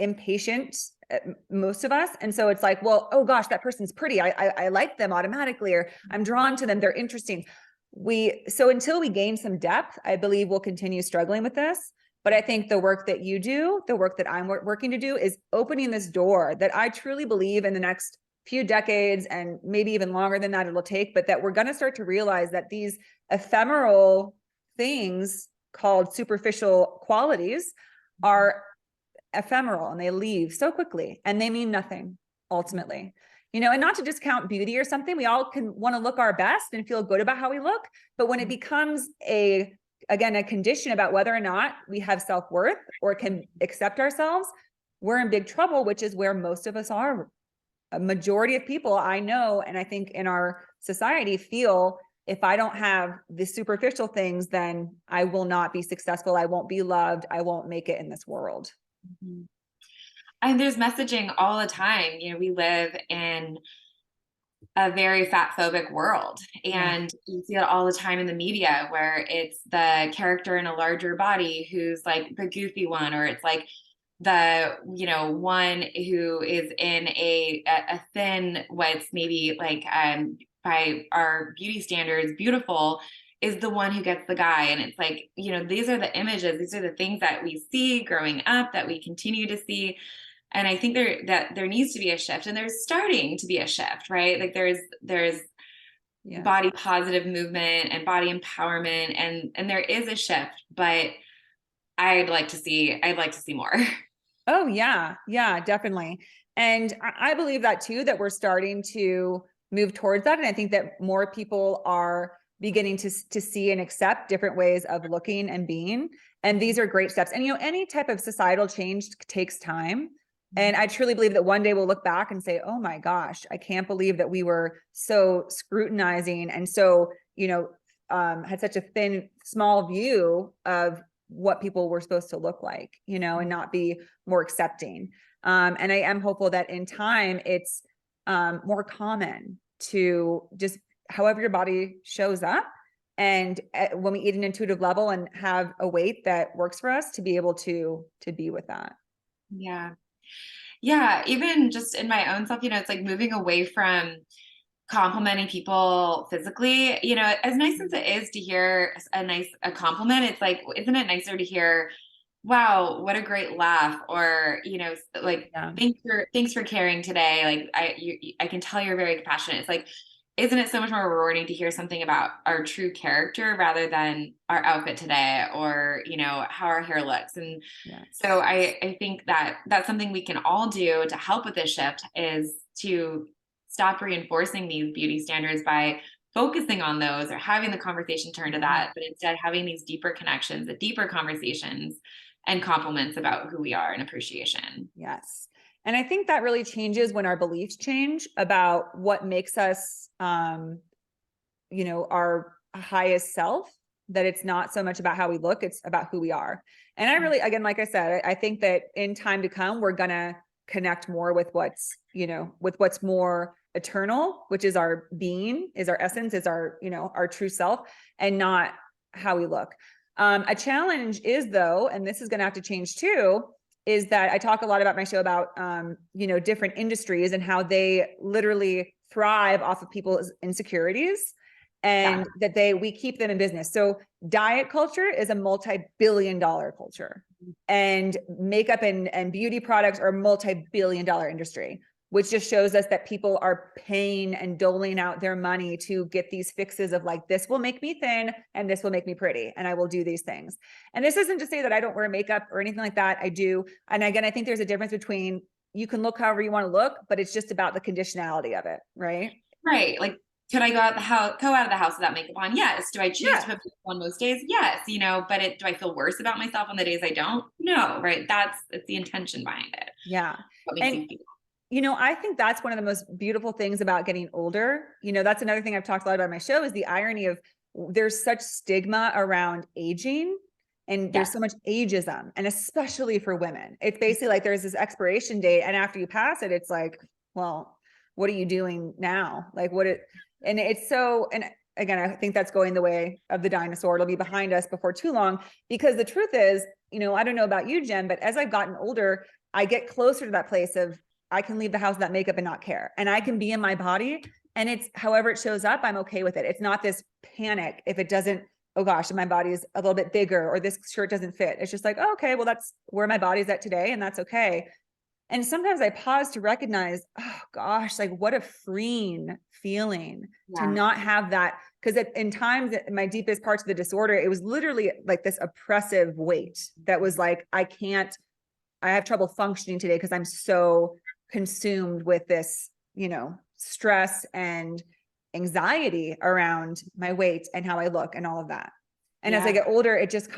impatient, most of us. And so it's like, well, oh gosh, that person's pretty. I like them automatically, or I'm drawn to them. They're interesting. So until we gain some depth, I believe we'll continue struggling with this. But I think the work that you do, the work that I'm working to do, is opening this door that I truly believe in the next few decades, and maybe even longer than that it'll take, but that we're going to start to realize that these ephemeral things called superficial qualities are ephemeral, and they leave so quickly, and they mean nothing ultimately. And not to discount beauty or something. We all can want to look our best and feel good about how we look. But when it becomes a condition about whether or not we have self-worth or can accept ourselves, we're in big trouble, which is where most of us are. A majority of people I know, and I think in our society, feel if I don't have the superficial things, then I will not be successful. I won't be loved. I won't make it in this world. Mhm. And there's messaging all the time. We live in a very fat phobic world, Yeah. and you see it all the time in the media where it's the character in a larger body who's like the goofy one, or it's like the one who is in a thin, what's maybe like by our beauty standards beautiful, is the one who gets the guy. And it's like, these are the images, these are the things that we see growing up, that we continue to see. And I think there needs to be a shift, and there's starting to be a shift, right? Like there's Yeah. body positive movement and body empowerment, and there is a shift, but I'd like to see more. Oh yeah. Yeah, definitely. And I believe that too, that we're starting to move towards that. And I think that more people are beginning to see and accept different ways of looking and being. And these are great steps. And, any type of societal change takes time. And I truly believe that one day we'll look back and say, oh my gosh, I can't believe that we were so scrutinizing and so, had such a thin, small view of what people were supposed to look like, and not be more accepting. And I am hopeful that in time it's more common to just however your body shows up. And when we eat an intuitive level and have a weight that works for us, to be able to be with that. Yeah. Yeah. Even just in my own self, it's like moving away from complimenting people physically, as nice as it is to hear a compliment, it's like, isn't it nicer to hear, wow, what a great laugh, or like, Yeah. thanks for caring today, like I can tell you're very compassionate. It's like, isn't it so much more rewarding to hear something about our true character rather than our outfit today, or how our hair looks? And Yeah. so I think that that's something we can all do to help with this shift, is to stop reinforcing these beauty standards by focusing on those or having the conversation turn to that, but instead having these deeper connections, the deeper conversations and compliments about who we are, and appreciation. Yes. And I think that really changes when our beliefs change about what makes us, our highest self, that it's not so much about how we look, it's about who we are. And I really, again, like I said, I think that in time to come, we're going to connect more with what's more eternal, which is our being, is our essence, is our, our true self, and not how we look. A challenge is, though, and this is going to have to change too, is that I talk a lot about my show about, different industries and how they literally thrive off of people's insecurities, and that we keep them in business. So diet culture is a multi-billion-dollar culture, and makeup and beauty products are a multi-billion-dollar industry, which just shows us that people are paying and doling out their money to get these fixes of like, this will make me thin and this will make me pretty, and I will do these things. And this isn't to say that I don't wear makeup or anything like that. I do. And again, I think there's a difference between, you can look however you want to look, but it's just about the conditionality of it, right? Right. Like, could I go out of the house without makeup on? Yes. Do I choose to put makeup on most days? Yes. But do I feel worse about myself on the days I don't? No. Right. It's the intention behind it. Yeah. What makes you feel. I think that's one of the most beautiful things about getting older. That's another thing I've talked a lot about on my show, is the irony of there's such stigma around aging, and there's so much ageism, and especially for women. It's basically like there's this expiration date, and after you pass it, it's like, well, what are you doing now? Like and it's so, and again, I think that's going the way of the dinosaur. It'll be behind us before too long, because the truth is, I don't know about you, Jen, but as I've gotten older, I get closer to that place of, I can leave the house without makeup and not care. And I can be in my body, and it's however it shows up, I'm okay with it. It's not this panic if it doesn't, oh gosh, my body is a little bit bigger, or this shirt doesn't fit. It's just like, oh, okay, well, that's where my body's at today, and that's okay. And sometimes I pause to recognize, oh gosh, like what a freeing feeling to not have that. Because in times, in my deepest parts of the disorder, it was literally like this oppressive weight that was like, I have trouble functioning today because I'm so consumed with this, stress and anxiety around my weight and how I look and all of that. And as I get older, it just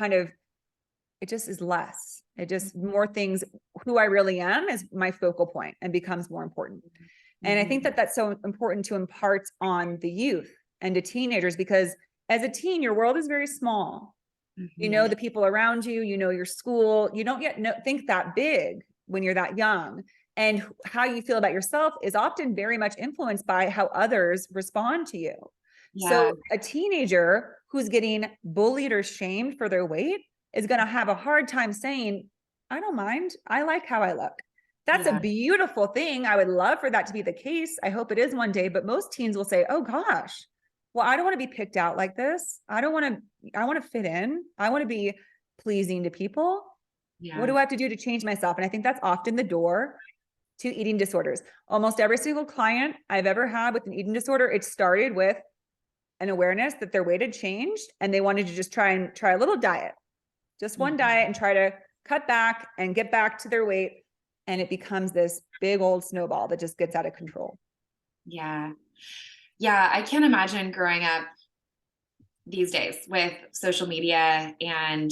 is less. It just more things, who I really am is my focal point and becomes more important. And I think that that's so important to impart on the youth, and to teenagers, because as a teen, your world is very small. You know the people around you, you know your school, you don't yet think that big when you're that young. And how you feel about yourself is often very much influenced by how others respond to you. Yeah. So a teenager who's getting bullied or shamed for their weight is going to have a hard time saying, I don't mind. I like how I look. That's a Yeah. beautiful thing. I would love for that to be the case. I hope it is one day, but most teens will say, oh gosh, well, I don't want to be picked out like this. I want to fit in. I want to be pleasing to people. What do Yeah. I have to do to change myself? And I think that's often the door to eating disorders. Almost every single client I've ever had with an eating disorder, it started with an awareness that their weight had changed and they wanted to just try a little diet, just one diet, and try to cut back and get back to their weight. And it becomes this big old snowball that just gets out of control. Yeah. Yeah. I can't imagine growing up these days with social media and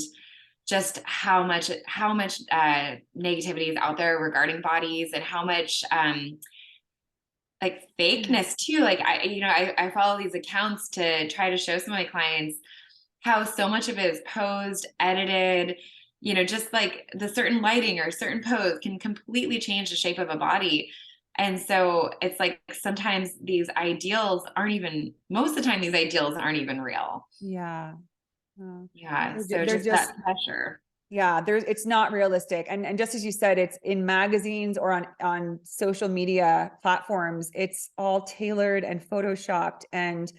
just how much negativity is out there regarding bodies, and how much like fakeness too. Like I follow these accounts to try to show some of my clients how so much of it is posed, edited, just like the certain lighting or certain pose can completely change the shape of a body. And so it's like sometimes these ideals most of the time these ideals aren't even real. Yeah. Yeah. So They're just just, that pressure. yeah, it's not realistic. And just as you said, it's in magazines or on social media platforms, it's all tailored and photoshopped. And,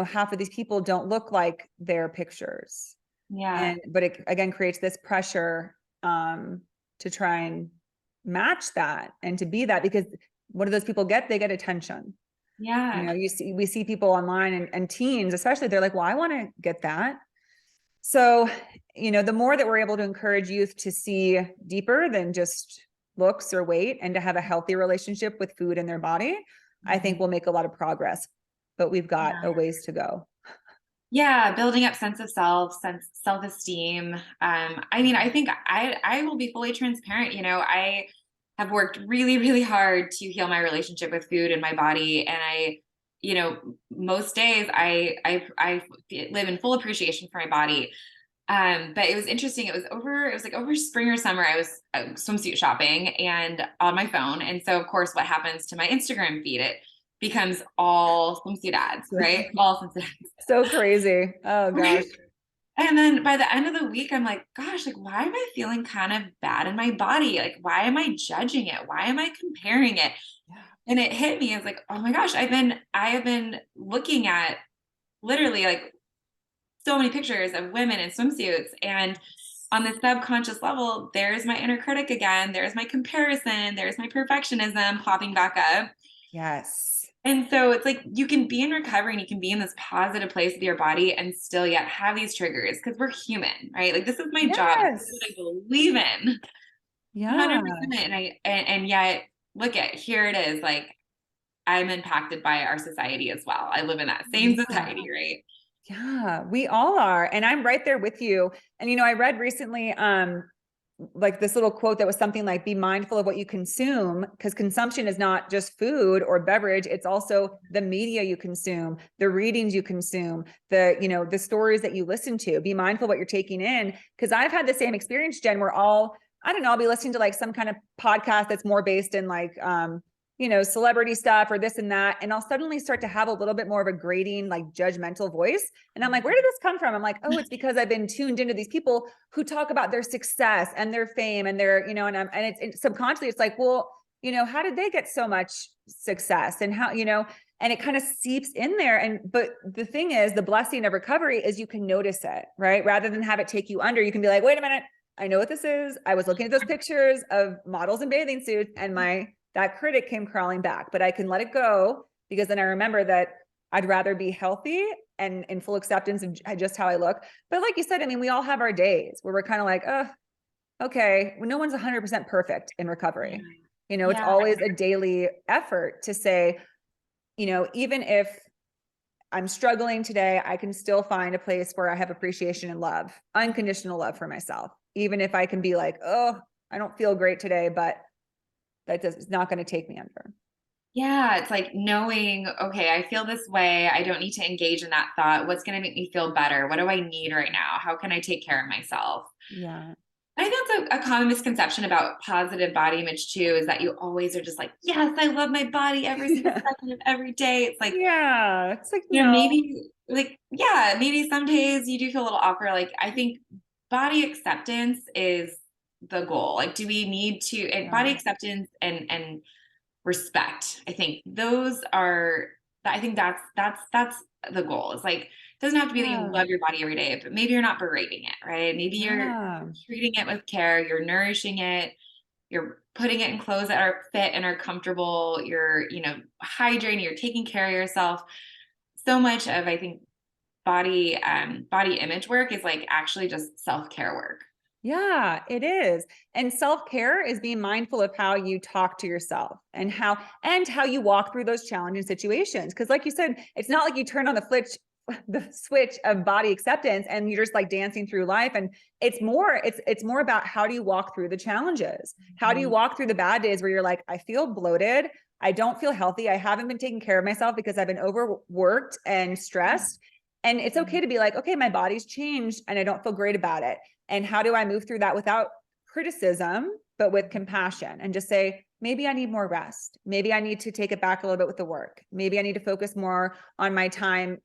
half of these people don't look like their pictures. Yeah. But it again creates this pressure to try and match that and to be that, because what do those people get? They get attention. Yeah. We see people online and teens, especially, they're like, well, I want to get that. So, the more that we're able to encourage youth to see deeper than just looks or weight and to have a healthy relationship with food and their body, I think we'll make a lot of progress, but we've got a ways to go. Yeah, building up sense of self-esteem. I mean, I think I will be fully transparent. I have worked really, really hard to heal my relationship with food and my body. And most days I live in full appreciation for my body. But it was interesting. It was like over spring or summer, I was swimsuit shopping and on my phone. And so of course, what happens to my Instagram feed? It becomes all swimsuit ads, right? All swimsuit ads. So crazy. Oh gosh. And then by the end of the week, I'm like, gosh, like, why am I feeling kind of bad in my body? Like, why am I judging it? Why am I comparing it? And it hit me. I was like, oh my gosh, I have been looking at literally like so many pictures of women in swimsuits. And on the subconscious level, there's my inner critic again. There's my comparison. There's my perfectionism popping back up. Yes. And so it's like you can be in recovery and you can be in this positive place with your body and still yet have these triggers, because we're human, right? Like, this is my job. This is what I believe in. Yeah. 100%. And yet look at, here it is. Like, I'm impacted by our society as well. I live in that same society, right? Yeah, we all are. And I'm right there with you. And, I read recently, like this little quote that was something like, be mindful of what you consume, because consumption is not just food or beverage. It's also the media you consume, the readings you consume, the stories that you listen to. Be mindful of what you're taking in. Cause I've had the same experience, Jen, where I don't know, I'll be listening to like some kind of podcast that's more based in like, celebrity stuff or this and that. And I'll suddenly start to have a little bit more of a grading, like judgmental voice. And I'm like, where did this come from? I'm like, oh, it's because I've been tuned into these people who talk about their success and their fame and their, and it's subconsciously, it's like, well, how did they get so much success and how, and it kind of seeps in there. But the thing is, the blessing of recovery is you can notice it, right? Rather than have it take you under, you can be like, wait a minute, I know what this is. I was looking at those pictures of models in bathing suits and that critic came crawling back, but I can let it go, because then I remember that I'd rather be healthy and in full acceptance of just how I look. But like you said, I mean, we all have our days where we're kind of like, oh, okay. Well, no one's 100% perfect in recovery. It's always a daily effort to say, even if I'm struggling today, I can still find a place where I have appreciation and love, unconditional love for myself. Even if I can be like, oh, I don't feel great today, but it's not going to take me under. Yeah, it's like knowing, okay, I feel this way. I don't need to engage in that thought. What's going to make me feel better? What do I need right now? How can I take care of myself? Yeah. I think that's a common misconception about positive body image too, is that you always are just like, yes, I love my body every single Yeah. second of every day. It's like, Yeah. It's like, no. maybe like, yeah, maybe some days you do feel a little awkward. Like, I think body acceptance is the goal. Like, do we need to, and Yeah. body acceptance and respect. I think those are, I think that's the goal. It's like, it doesn't have to be that you Yeah. love your body every day, but maybe you're not berating it, right? Maybe you're Yeah. treating it with care, you're nourishing it, you're putting it in clothes that are fit and are comfortable, you're, hydrating, you're taking care of yourself. So much of, I think, body image work is like actually just self-care work. Yeah, it is. And self-care is being mindful of how you talk to yourself and how you walk through those challenging situations. Cause like you said, it's not like you turn on the switch of body acceptance and you're just like dancing through life. And it's more about how do you walk through the challenges? How do you Mhm. walk through the bad days where you're like, I feel bloated. I don't feel healthy. I haven't been taking care of myself because I've been overworked and stressed. And it's okay to be like, okay, my body's changed and I don't feel great about it. And how do I move through that without criticism, but with compassion and just say, maybe I need more rest. Maybe I need to take it back a little bit with the work. Maybe I need to focus more on my time,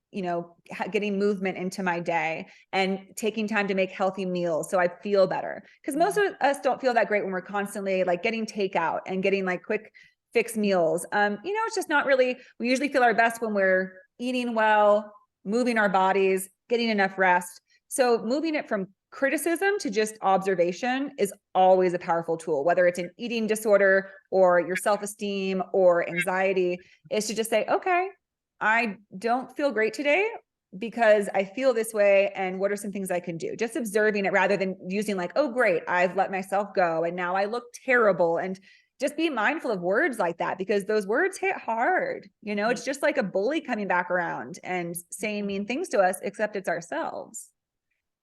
getting movement into my day and taking time to make healthy meals so I feel better. Because most of us don't feel that great when we're constantly like getting takeout and getting like quick fix meals. It's just not really, we usually feel our best when we're eating well, moving our bodies, getting enough rest. So moving it from criticism to just observation is always a powerful tool, whether it's an eating disorder or your self-esteem or anxiety, is to just say, okay, I don't feel great today because I feel this way. And what are some things I can do? Just observing it rather than using like, oh, great, I've let myself go and now I look terrible. And just be mindful of words like that because those words hit hard. It's just like a bully coming back around and saying mean things to us, except it's ourselves.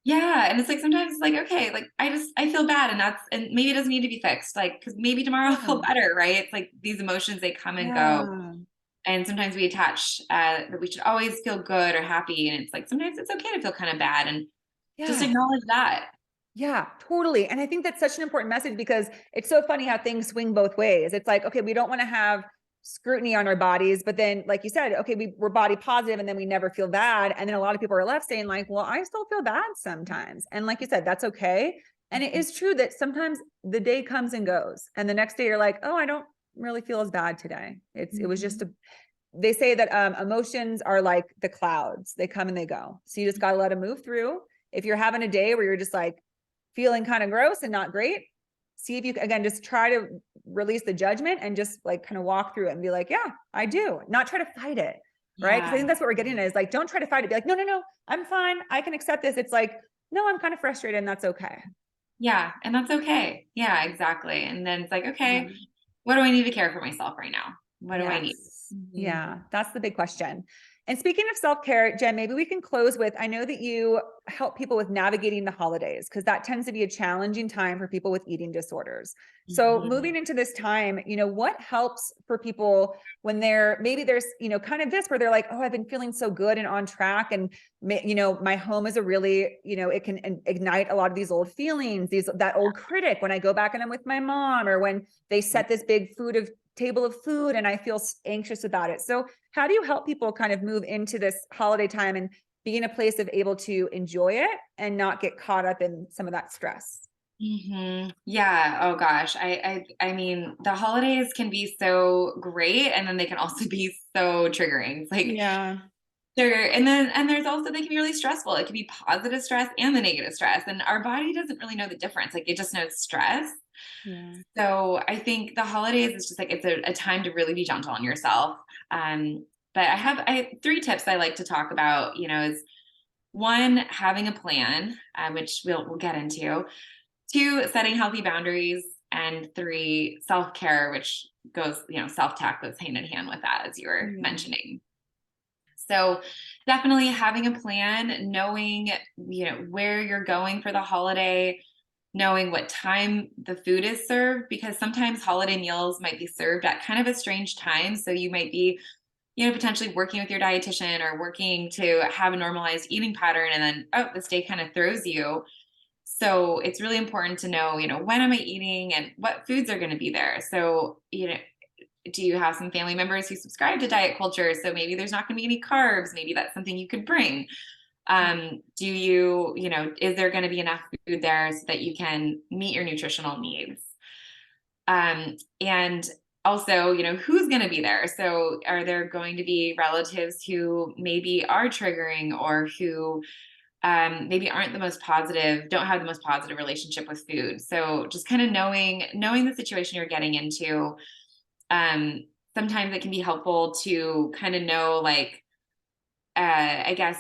Yeah. And it's like sometimes it's like, okay, like I feel bad and maybe it doesn't need to be fixed. Like, cause maybe tomorrow I'll Yeah. feel better, right? It's like these emotions, they come and go. Yeah. And sometimes we attach that we should always feel good or happy. And it's like sometimes it's okay to feel kind of bad and just Yeah. acknowledge that. Yeah, totally. And I think that's such an important message because it's so funny how things swing both ways. It's like, okay, we don't want to have scrutiny on our bodies, but then like you said, okay, we're body positive and then we never feel bad. And then a lot of people are left saying like, well, I still feel bad sometimes. And like you said, that's okay. And it is true that sometimes the day comes and goes. And the next day you're like, oh, I don't really feel as bad today. It was just they say that emotions are like the clouds. They come and they go. So you just got to let them move through. If you're having a day where you're just like feeling kind of gross and not great, see if you again just try to release the judgment and just like kind of walk through it and be like, yeah, I do. Not try to fight it. Right. Because I Yeah. think that's what we're getting at is like, don't try to fight it. Be like, no, no, no, I'm fine. I can accept this. It's like, no, I'm kind of frustrated and that's okay. Yeah. And that's okay. Yeah, exactly. And then it's like, Yeah. okay, what do I need to care for myself right now? What do I need? Yes. Mhm. Yeah, that's the big question. And speaking of self-care, Jen, maybe we can close with, I know that you help people with navigating the holidays because that tends to be a challenging time for people with eating disorders. So Mhm. moving into this time, what helps for people when maybe there's, kind of this where they're like, oh, I've been feeling so good and on track. And, my home is a really, it can ignite a lot of these old feelings, that old critic when I go back and I'm with my mom or when they set this big table of food and I feel anxious about it. So how do you help people kind of move into this holiday time and be in a place of able to enjoy it and not get caught up in some of that stress? Yeah. Oh gosh. I mean, the holidays can be so great and then they can also be so triggering. It's like Yeah. and there's also they can be really stressful. It can be positive stress and the negative stress. And our body doesn't really know the difference. Like it just knows stress. Yeah. So I think the holidays is just like it's a time to really be gentle on yourself. Um, but I have three tips I like to talk about, is one, having a plan, which we'll get into. Two, setting healthy boundaries. And three, self-care, which goes, self-talk goes hand in hand with that, as you were Yeah. mentioning. So definitely having a plan, knowing, where you're going for the holiday, knowing what time the food is served, because sometimes holiday meals might be served at kind of a strange time. So you might be, potentially working with your dietitian or working to have a normalized eating pattern, and then, oh, this day kind of throws you. So it's really important to know, when am I eating and what foods are going to be there. So, do you have some family members who subscribe to diet culture? So maybe there's not going to be any carbs. Maybe that's something you could bring. Do you, is there going to be enough food there so that you can meet your nutritional needs? And also, who's going to be there? So are there going to be relatives who maybe are triggering, or who maybe aren't the most positive, don't have the most positive relationship with food? So just kind of knowing the situation you're getting into. Sometimes it can be helpful to kind of know, like, I guess,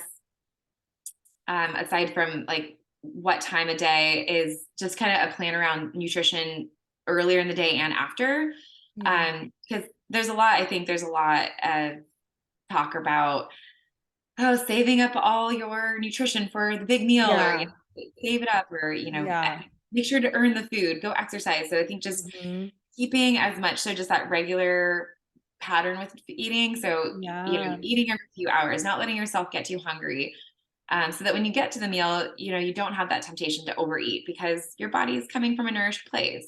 aside from like what time of day, is just kind of a plan around nutrition earlier in the day and after. Because I think there's a lot of talk about, oh, saving up all your nutrition for the big meal, or, Yeah. save it up, or, Yeah. make sure to earn the food, go exercise. So I think just Mhm. keeping as much, so just that regular pattern with eating. So, Yeah. eating every few hours, not letting yourself get too hungry. So that when you get to the meal, you don't have that temptation to overeat, because your body is coming from a nourished place.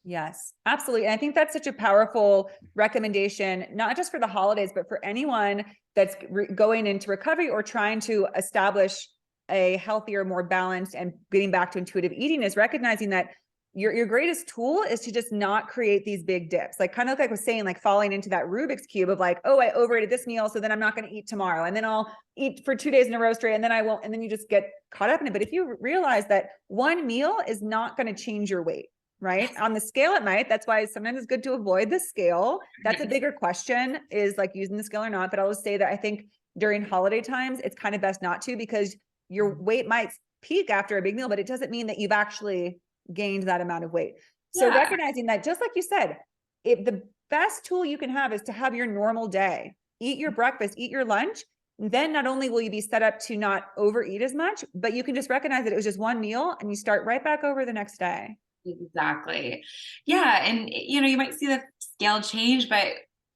Yes, absolutely. And I think that's such a powerful recommendation, not just for the holidays, but for anyone that's going into recovery or trying to establish a healthier, more balanced, and getting back to intuitive eating, is recognizing that your greatest tool is to just not create these big dips. Like, kind of like I was saying, like falling into that Rubik's cube of like, oh, I overate this meal, so then I'm not going to eat tomorrow. And then I'll eat for 2 days in a row straight, and then I won't. And then you just get caught up in it. But if you realize that one meal is not going to change your weight, right? On the scale it might. That's why sometimes it's good to avoid the scale. That's a bigger question, is like using the scale or not. But I'll just say that I think during holiday times, it's kind of best not to, because your weight might peak after a big meal, but it doesn't mean that you've actually gained that amount of weight. So Yeah. recognizing that, just like you said, the best tool you can have is to have your normal day. Eat your breakfast, eat your lunch. Then not only will you be set up to not overeat as much, but you can just recognize that it was just one meal, and you start right back over the next day. Exactly. Yeah. And, you might see the scale change, but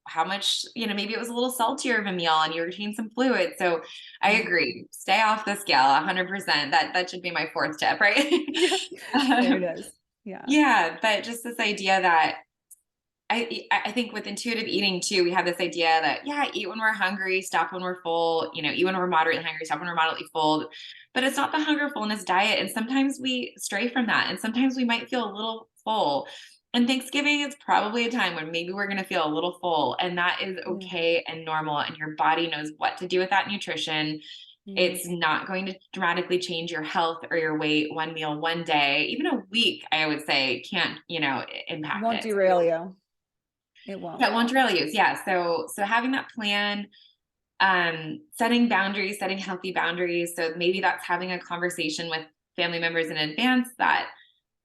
how much, maybe it was a little saltier of a meal and you retained some fluid. So I agree. Stay off the scale 100%. That should be my fourth tip, right? Yeah, there it Um, is. Yeah. yeah. But just this idea that I think with intuitive eating too, we have this idea that, yeah, eat when we're hungry, stop when we're full, eat when we're moderately hungry, stop when we're moderately full. But it's not the hunger fullness diet. And sometimes we stray from that. And sometimes we might feel a little full. And Thanksgiving is probably a time when maybe we're going to feel a little full. And that is Yeah. okay and normal. And your body knows what to do with that nutrition. Mm. It's not going to dramatically change your health or your weight one meal, one day, even a week, I would say, can't, impact Won't it. derail you. It won't. That won't derail you. Yeah. So having that plan, setting boundaries, setting healthy boundaries. So maybe that's having a conversation with family members in advance that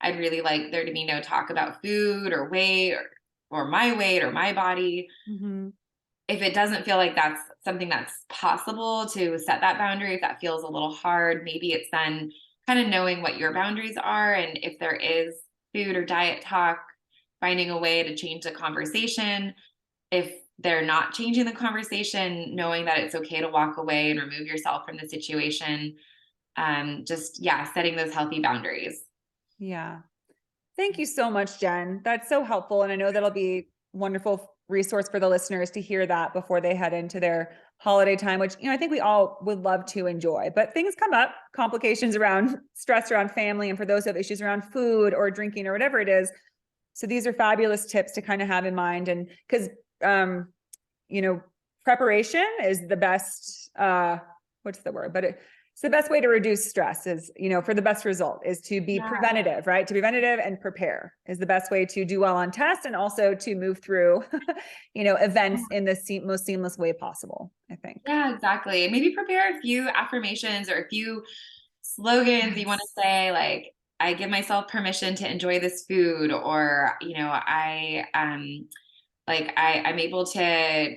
I'd really like there to be no talk about food or weight, or my weight or my body. Mm-hmm. If it doesn't feel like that's something that's possible to set that boundary, if that feels a little hard, maybe it's then kind of knowing what your boundaries are. And if there is food or diet talk, finding a way to change the conversation. If they're not changing the conversation, knowing that it's okay to walk away and remove yourself from the situation. Just, yeah, setting those healthy boundaries. Yeah. Thank you so much, Jen. That's so helpful. And I know that'll be wonderful resource for the listeners to hear that before they head into their holiday time, which, I think we all would love to enjoy, but things come up, complications around stress around family. And for those who have issues around food or drinking or whatever it is. So these are fabulous tips to kind of have in mind. And because, preparation is the best, what's the word, but it's the best way to reduce stress is, for the best result is to be preventative, right? To be preventative and prepare is the best way to do well on tests, and also to move through, events in the most seamless way possible, I think. Yeah, exactly. Maybe prepare a few affirmations or a few slogans you want to say, like, I give myself permission to enjoy this food, or, I'm able to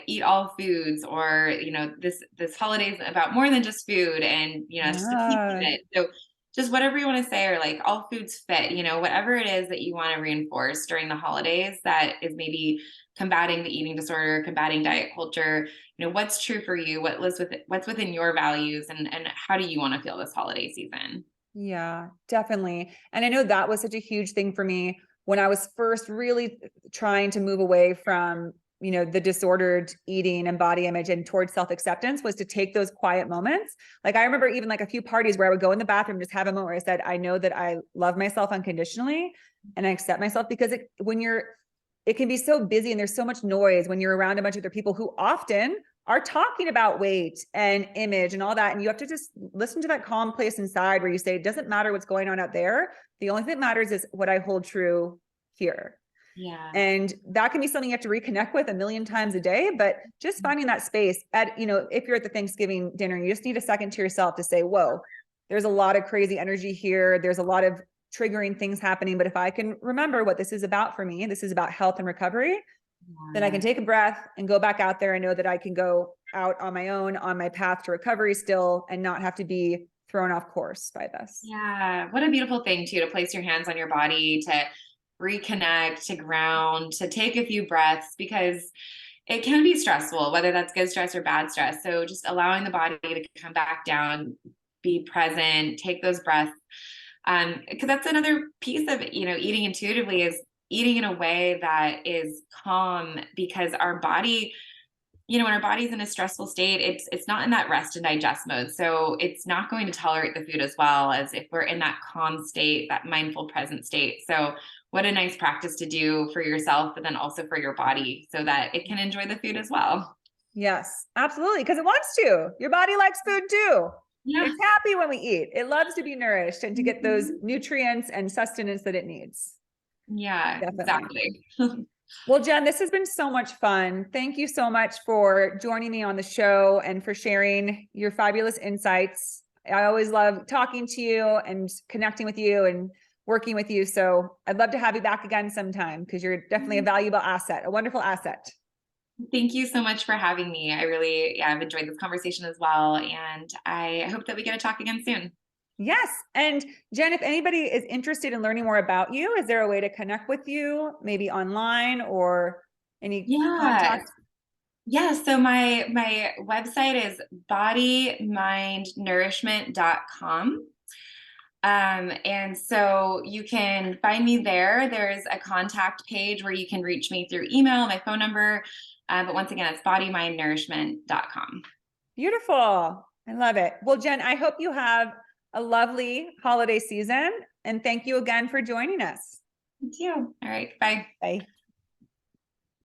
eat all foods, or, this holiday is about more than just food, and, just a piece of Ah, it. So just whatever you want to say, or like all foods fit, whatever it is that you want to reinforce during the holidays that is maybe combating the eating disorder, combating diet culture, what's true for you, what's within your values, and how do you want to feel this holiday season? Yeah, definitely. And I know that was such a huge thing for me when I was first really trying to move away from, the disordered eating and body image and towards self-acceptance, was to take those quiet moments. Like I remember even like a few parties where I would go in the bathroom, just have a moment where I said, I know that I love myself unconditionally and I accept myself, because it can be so busy and there's so much noise when you're around a bunch of other people who often are talking about weight and image and all that. And you have to just listen to that calm place inside where you say, it doesn't matter what's going on out there. The only thing that matters is what I hold true here. Yeah. And that can be something you have to reconnect with a million times a day, but just finding that space if you're at the Thanksgiving dinner, you just need a second to yourself to say, whoa, there's a lot of crazy energy here. There's a lot of triggering things happening. But if I can remember what this is about for me, this is about health and recovery, then I can take a breath and go back out there and know that I can go out on my own, on my path to recovery still, and not have to be thrown off course by this. Yeah. What a beautiful thing too, to place your hands on your body, to reconnect, to ground, to take a few breaths, because it can be stressful, whether that's good stress or bad stress. So just allowing the body to come back down, be present, take those breaths. Because that's another piece of, eating intuitively, is eating in a way that is calm, because our body, when our body's in a stressful state, it's not in that rest and digest mode. So it's not going to tolerate the food as well as if we're in that calm state, that mindful present state. So what a nice practice to do for yourself, but then also for your body, so that it can enjoy the food as well. Yes, absolutely. Because it wants to. Your body likes food too. Yeah. It's happy when we eat. It loves to be nourished and to get those Mhm. nutrients and sustenance that it needs. Yeah, Definitely. exactly. Well, Jen, this has been so much fun. Thank you so much for joining me on the show and for sharing your fabulous insights. I always love talking to you and connecting with you and working with you. So I'd love to have you back again sometime, because you're definitely a valuable asset, a wonderful asset. Thank you so much for having me. I really, yeah, I've enjoyed this conversation as well. And I hope that we get to talk again soon. Yes. And Jen, if anybody is interested in learning more about you, is there a way to connect with you, maybe online or any Yeah. contact? Yeah. So my website is bodymindnourishment.com. And so you can find me there. There's a contact page where you can reach me through email, my phone number. But once again, it's bodymindnourishment.com. Beautiful. I love it. Well, Jen, I hope you have a lovely holiday season. And thank you again for joining us. Thank you. All right. Bye. Bye.